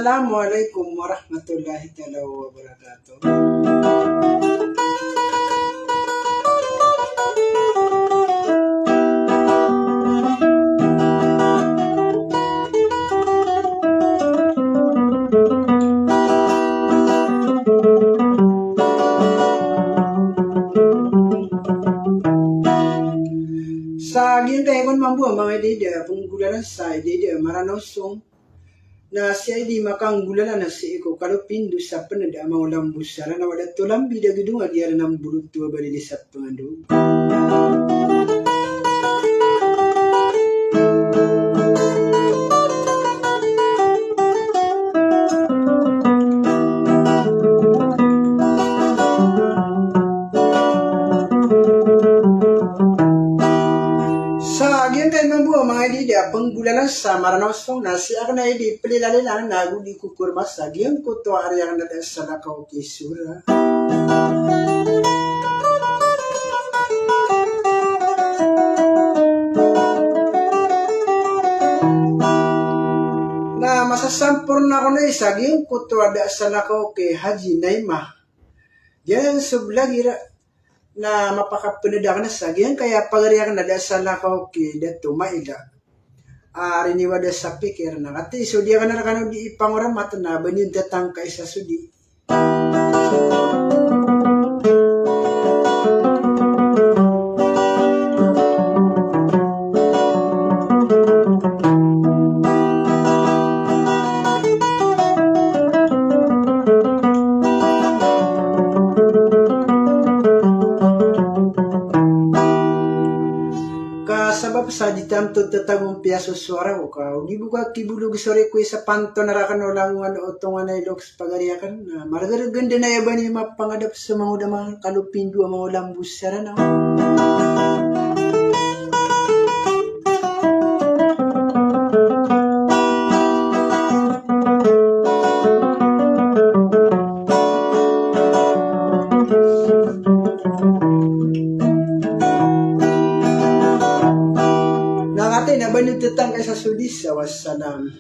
Assalamualaikum warahmatullahi taala wabarakatuh. Sa gintayon mambu mga dida penggulalan sa dida maranosong na siya di makanggulalan na si iko kalau pindu sa peneda mau lambus sara na wada tulam bida gedung dia nam bulut tua bali di sat pengandu. Mga dida penggulalan sa maranosong nasi akan ay di pelilalilan nagu di kukur masag yang kuto ariang nada sadakau kisura. Na masasampurna ko na isag yung kuto ada sadakau ke Haji Naimah. Yan sublagi na mapakapenedakan na sagyan kaya pagariakan na dasa na kao ki dato maila riniwa da sa pikir na kati so dia kana kanu di ipanguramat na banin datang ka isa sudi sabab sa ditam to tatagong piaso suara ko ka dibuka kibulog sore ko sa panto narakan olangan otongan ay loks pagariakan na maragaganda na yaban ni mapangadap sa mga udama kalupindu ang mga lambus sara na nabanit tetang kay sa sudis sa wassalam.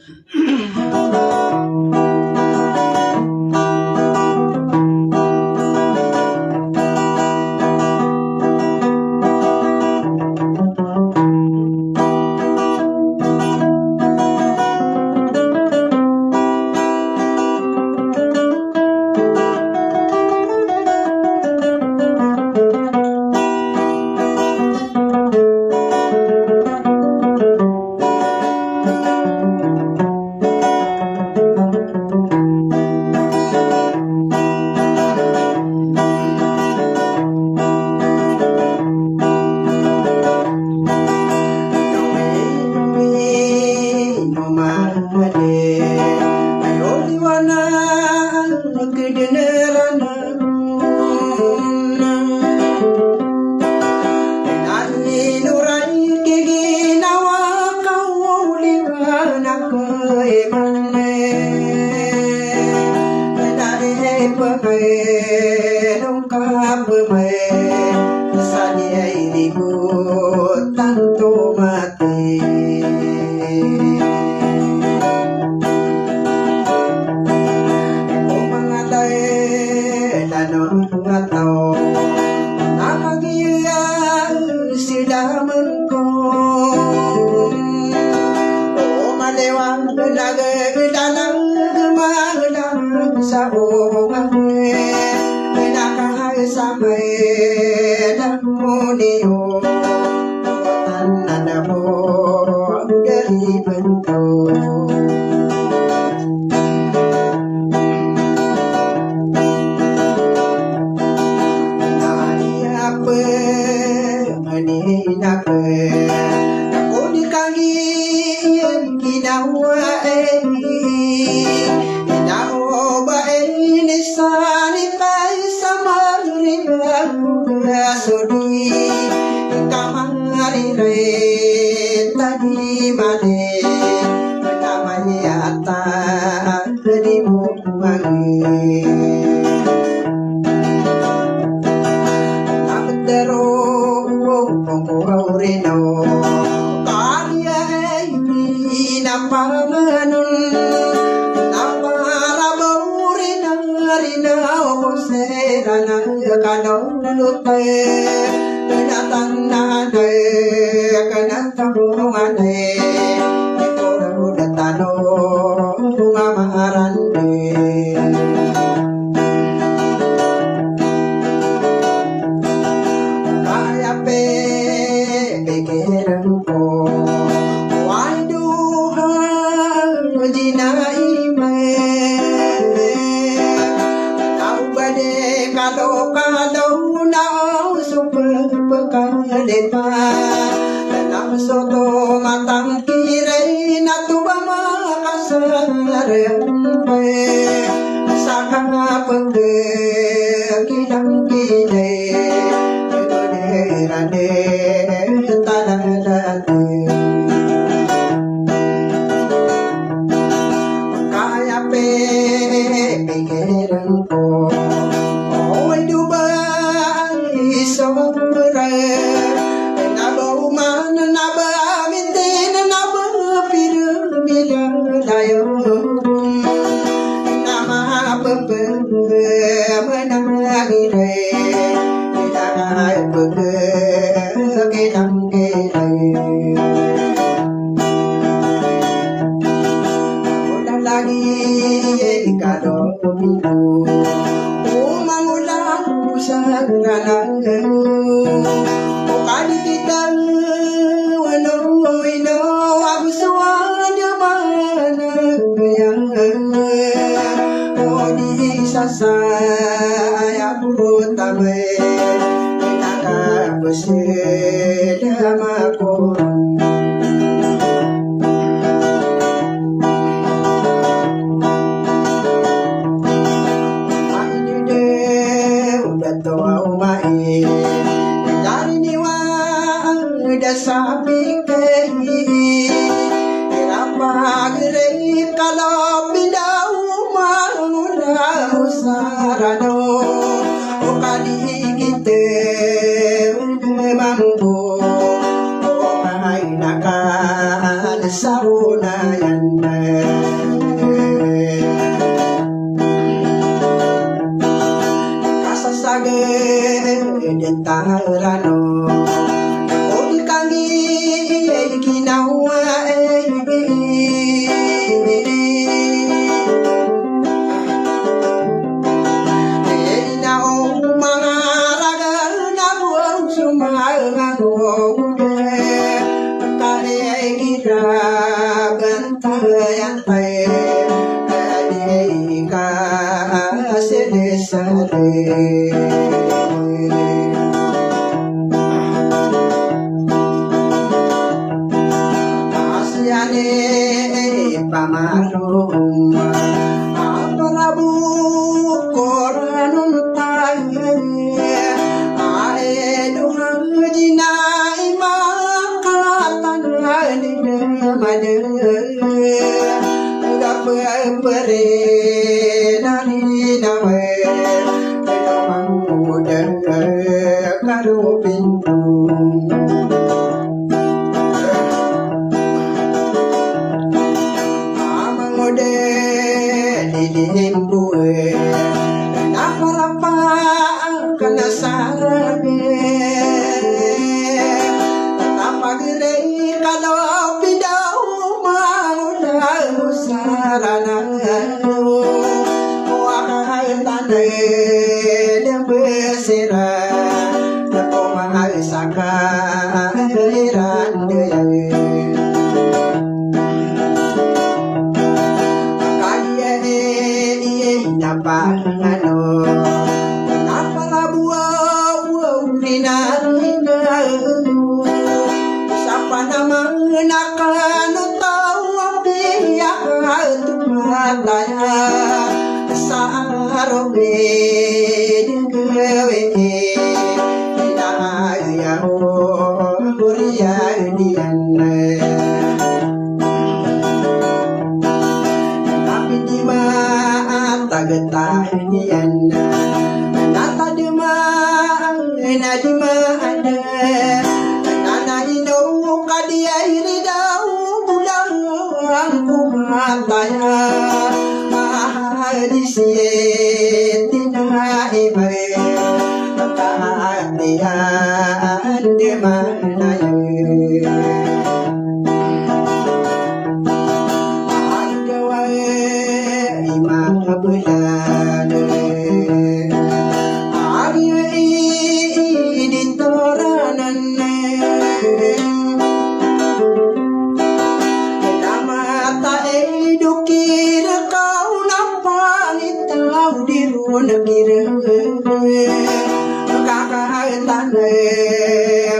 Napa ranang kanong nalutay Natang nanay kanang tangunganay Ikaw na tanong mamaharan Kaya pikiran ko Waduhan dinaimay Tau bade kalau na supagpagkalita Tanang soto matang kiray na tuba makasarempay Saka pagkilang kinay Rane tanarane Kaya pikiran ko Oy dubai somra Nabau man nabamintin nabapir milalayo Nama menangire Ulang lagi kalau minggu Ulang sa ngalang Kali kita Wano Aku suanya mana yang di sasaya Utame Bersama korang Ini deh udah tua umai Dari niwang udah sapi kehi Kenapa gerei kalau pindah rumah udah usarano Kali kita mampu Omay nakal sa unayan Kasasagin din tarano O di kami ginawa Pamarum Aparabu Koranun Tanya Aeduhang Jinai Makatan Madem Gapere Nari Nawe Namang Muda Karo Pintu Dilimbuhe Naparapang kanasabi Tapagirei kalau pidaw mauna usarana Wakay tanay ng besira Nakumahal sa kairan Napangano Napalabuaw Rinarina Sa panamang nakanutaw Ang biyak at tumataya Sa araw gawe Inayaw Buriyan diyan Tagetah niyan natademang nadimang nanahino kadiyay ridaw bulang kumataya mahalisiyet tinaibay dian di mana ada wae imah bulan ari di toranan mata edukir kau nampak tahu di ruang kira kakak tane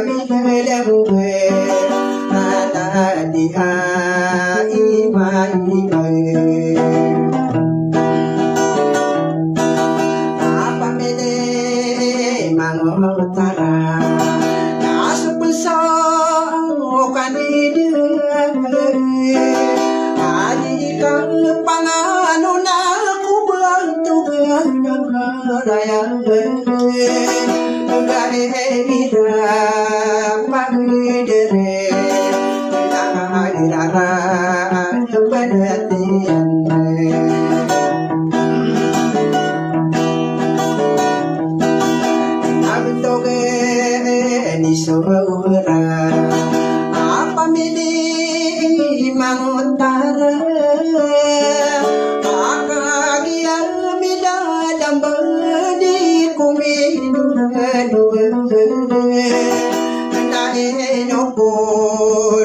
milewe ada dia iman apa mele mangotara nasupso kanida adi kang pangano na ku bantu raya gahira pagdere nahirara badatian abtoge ni sohra apa mili mangutara akagia midadam badi kumidu no ko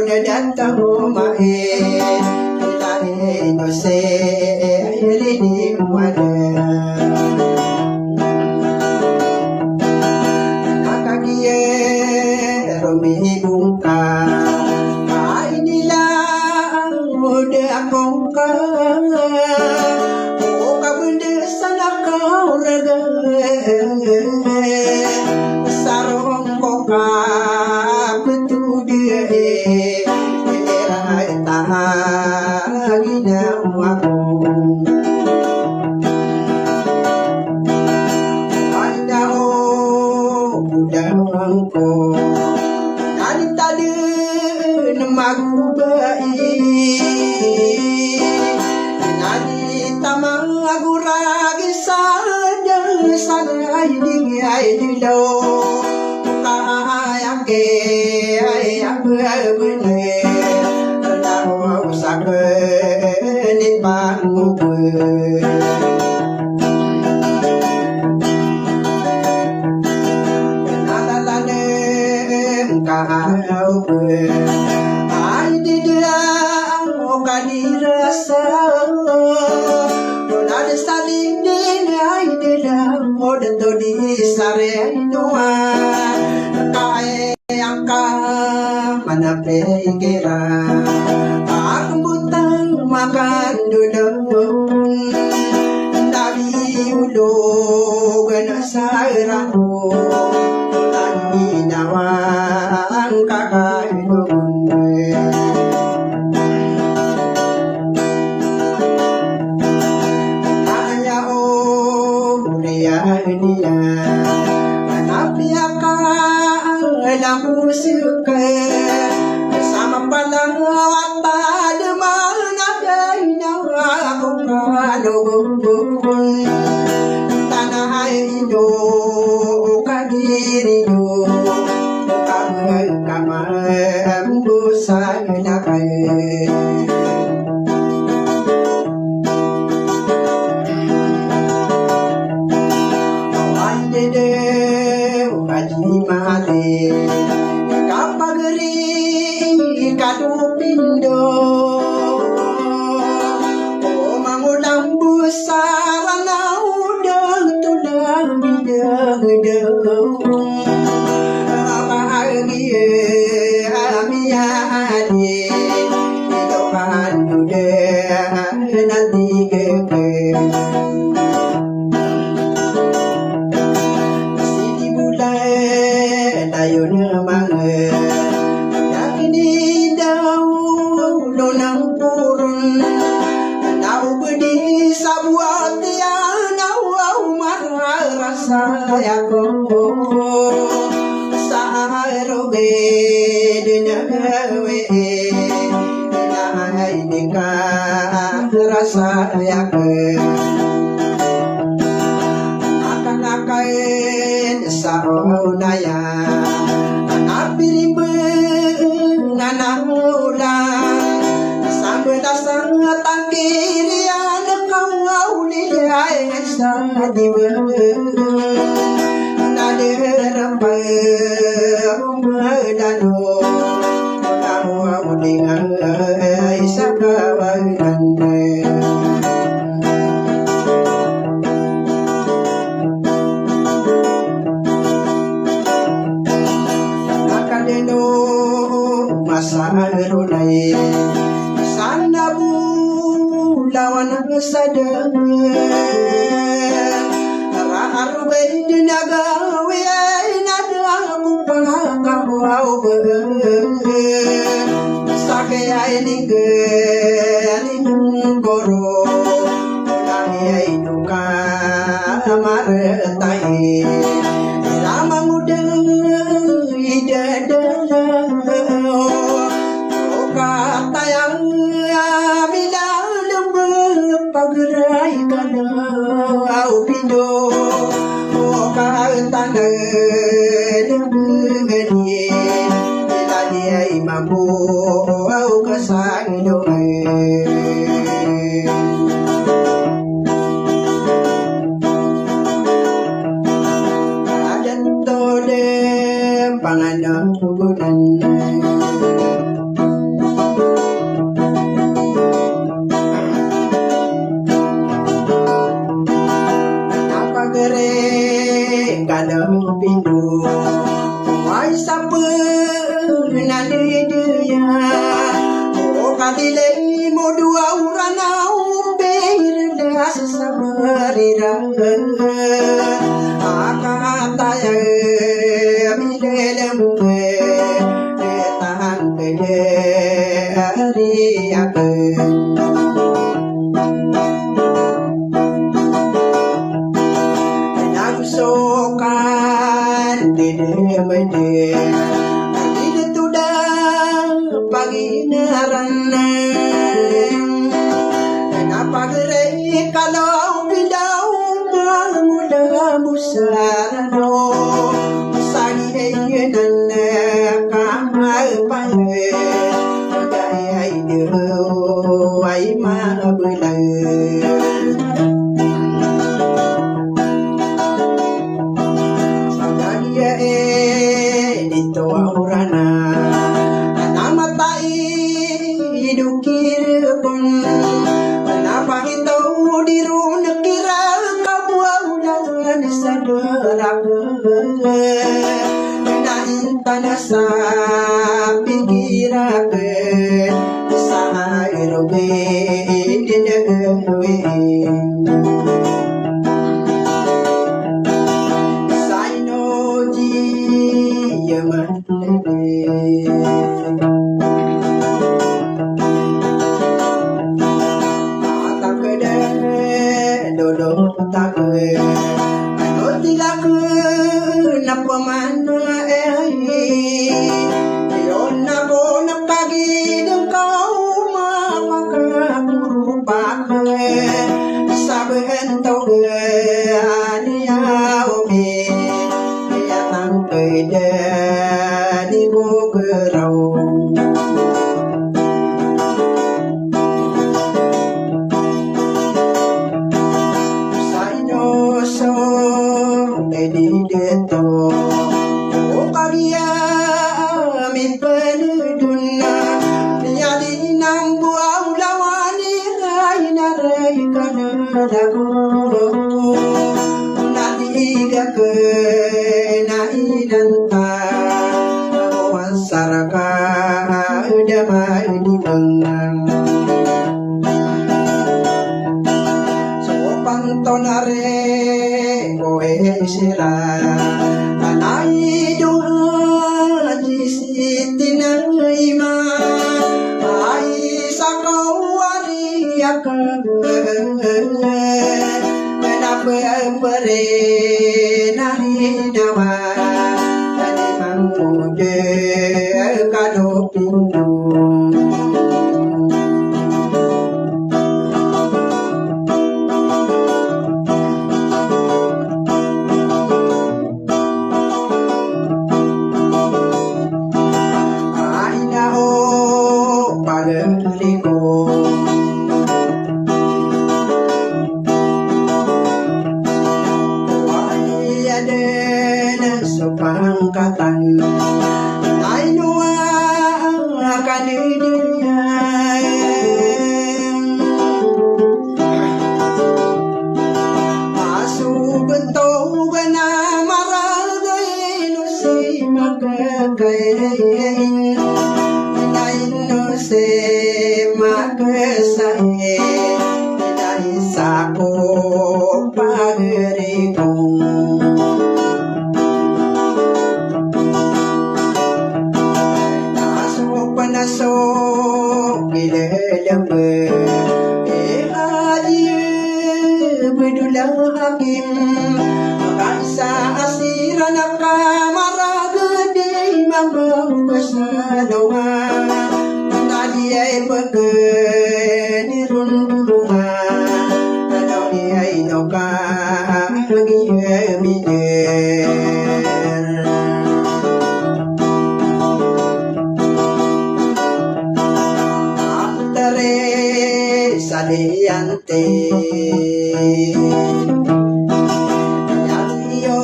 datang mae no se lini wada akagie romi bungka kainila udah bongka oh kabende sana kau raga sarong boka betu dia era tahagina aku anda oh budangku tadi tadi nemagu baik nadi tamang aku ragi saja sana ini ai do ayam ke ayam berbune tahu sakwe ni pangu nalalane kau ai di dia kani rasa nada saling ni ai dia moden to di sare noa angka mana pengira aku butang makan dudung dari ulu gana sairanu ani nawang kakak dudung hanya dia dia lagu suka sama palang wata de mana dayna aku kalung tanah Indo kadiri do kamar busai nakai Pindo oh mangulang busarana udang tulang bidang bahagia amiani hidupan dunia nanti keke sidi mulai dayun mangai nang purun nau bedi sabuat ya nau marah rasa aku saharoge dengawe nai nikah rasa aku akan akain saunaya ulang sampai dasar tangkirian kau liai sa diwe nade rampai dano kamu mudingan isa kawanan masarunay sana bulawan sadang ararubay dinagawi ay nadang pangakawaw sa kaya ining goro nang ay duka maratay lamang udang idadala katayang minalang pagray ka na pindo o katanang gani ilani ay mabuaw ka sa inumay adanto de panganang tugunan kadang pindu ay sapa nandiya o kadilay mo dua uranaw berda sa marirang akataya milelem tahan kede ariya sokan dede mede dede tudang paginaran kenapa gerai kalau pindah muda busarano sagi dan kamar pange gaya ide ai ma belang dito aurana namatay idukir kon napakitaw diro nakira kabuaw sa darag nainta sa pigirak sa irobe dinagawi pagaligo. Why ada supangkatan ay nuwa kanidiriyan. Asubentog na maragay no si magkakain. No se magsahe dahil sa ko pagrigo. Nasok panasok ilalambe adiye bedulang hakim makasa asira nakamaragadi mabangkasalawan ay pagkanirundungan ano ay nakakagiyaminer. Aptare saliante yang iyo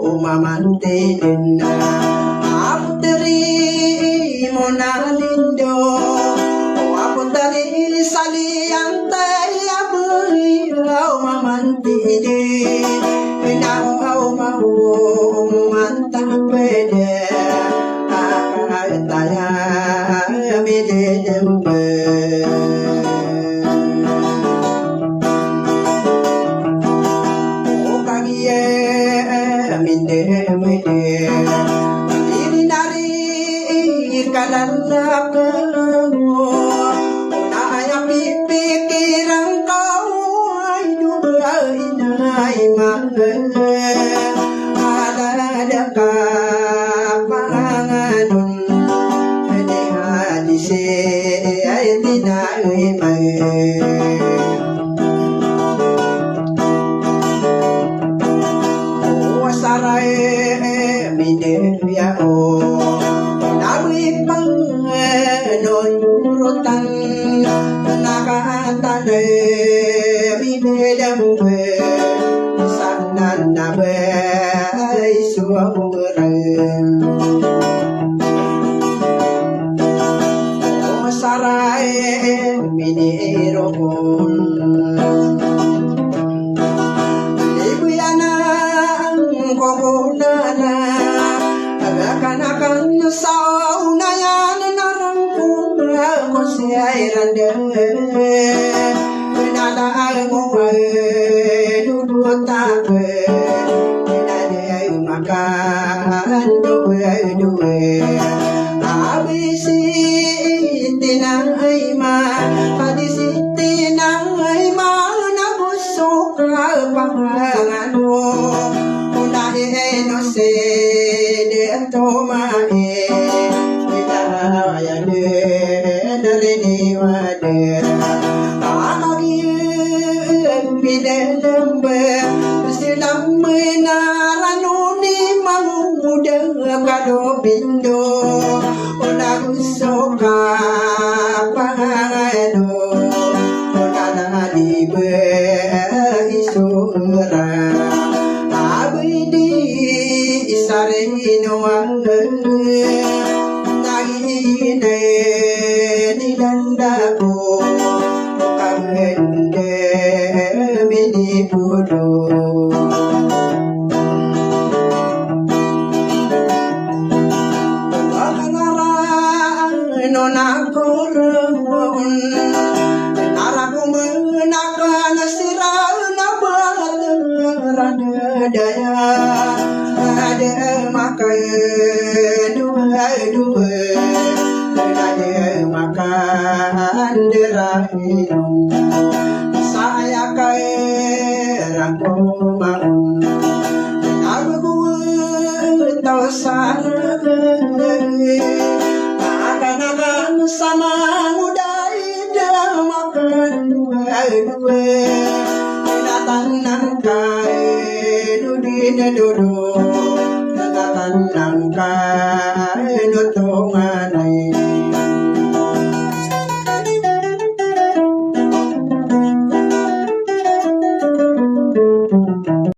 umamantinin na aptare mo na lindo saliante aburiau mamantide pinau mau mantap beda akataya mide dembe. O kagie minde mide diri nari kalalakamu pikiran kau ay dugainay ada kapanganon ni hadise ay tinay wasaray minerya o nawi pang nurutan nakatane bibedambe sanan nabe suamurang o saray miniroon libuyanang kokunana agakanakan saunayan narangkura ko siya irande nalaang mo dudutake nade makando duwe abisi tinay ma hadisi tinay ma nabusok pangano unahe no se de tomae itayane nalini wade bidelembe silam menaranu muda kado bindo ona usoka pangano ona dibe isura abidi isarino angge nagine nilandaku kagende mini pudo nakoron naraku menakan sirah nabalan daya ada makan dua ada makan derahinum saya kaya rangku mau aku tahu sana sama muda ida makan dua datang nangkai dudine dudu datang nangkai nutungan